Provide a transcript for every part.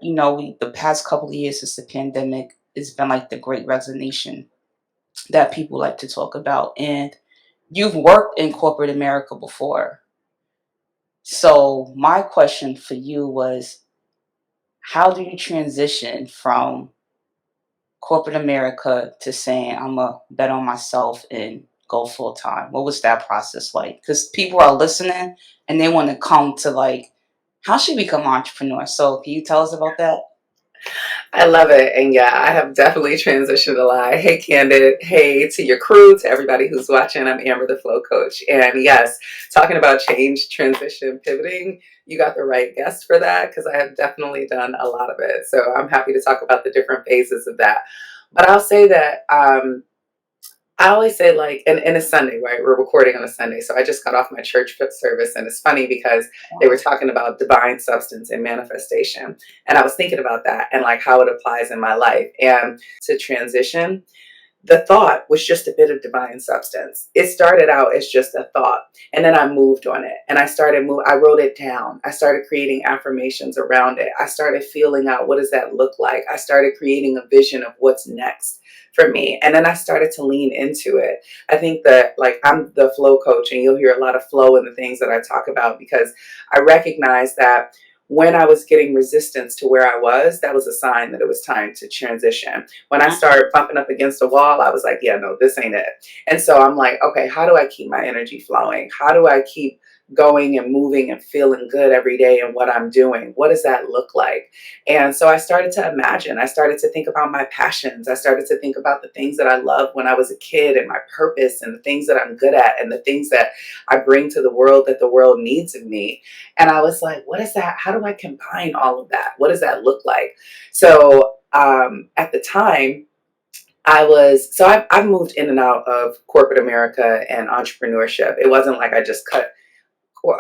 the past couple of years since the pandemic, it's been like the great resignation that people like to talk about. And you've worked in corporate America before. So my question for you was, how do you transition from corporate America to saying I'm a bet on myself and go full time? What was that process like? Because people are listening and they want to come to like, how should we become entrepreneurs? So can you tell us about that? I love it. And yeah, I have definitely transitioned a lot. Hey, Candid. Hey, to your crew, to everybody who's watching. I'm Amber, the Flow Coach. And yes, talking about change, transition, pivoting, you got the right guest for that because I have definitely done a lot of it. So I'm happy to talk about the different phases of that. But I'll say that I always say, like, and it's Sunday, right? We're recording on a Sunday. So I just got off my church service. And it's funny because they were Wow. talking about divine substance and manifestation. And I was thinking about that and like how it applies in my life. And to transition, the thought was just a bit of divine substance. It started out as just a thought, and then I moved on it, and I wrote it down. I started creating affirmations around it. I started feeling out, what does that look like? I started creating a vision of what's next for me, and then I started to lean into it. I think that, like, I'm the flow coach, and you'll hear a lot of flow in the things that I talk about because I recognize that when I was getting resistance to where I was, that was a sign that it was time to transition. When I started bumping up against a wall, I was like, yeah, no, this ain't it. And so I'm like, okay, how do I keep my energy flowing? How do I keep going and moving and feeling good every day in what I'm doing? What does that look like? And so I started to imagine, I started to think about my passions. I started to think about the things that I loved when I was a kid and my purpose and the things that I'm good at and the things that I bring to the world that the world needs of me. And I was like, what is that? How do I combine all of that? What does that look like? So at the time, I've moved in and out of corporate America and entrepreneurship. It wasn't like I just cut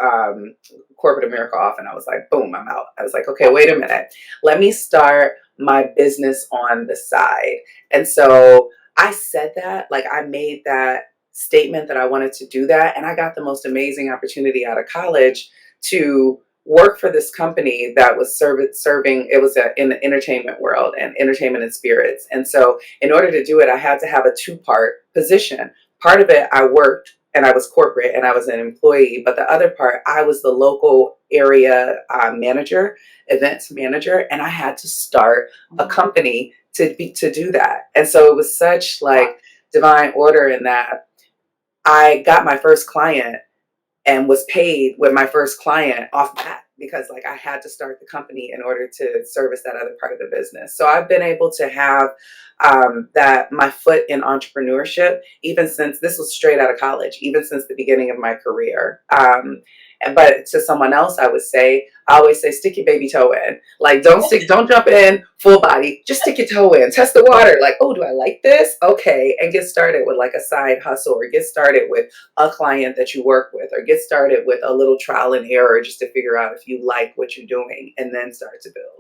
um, corporate America off and I was like, boom, I'm out. I was like, okay, wait a minute. Let me start my business on the side. And so I said that, like, I made that statement that I wanted to do that. And I got the most amazing opportunity out of college to work for this company that was serving, it was in the entertainment world and entertainment and spirits. And so in order to do it, I had to have a two-part position. Part of it, I worked and I was corporate and I was an employee. But the other part, I was the local area manager, events manager, and I had to start a company to do that. And so it was such Wow. like divine order in that I got my first client and was paid with my first client off that because like I had to start the company in order to service that other part of the business. So I've been able to have that my foot in entrepreneurship even since this was straight out of college, even since the beginning of my career. And but to someone else, I always say, stick your baby toe in. Like, don't jump in full body. Just stick your toe in. Test the water. Like, oh, do I like this? Okay, and get started with like a side hustle, or get started with a client that you work with, or get started with a little trial and error just to figure out if you like what you're doing, and then start to build.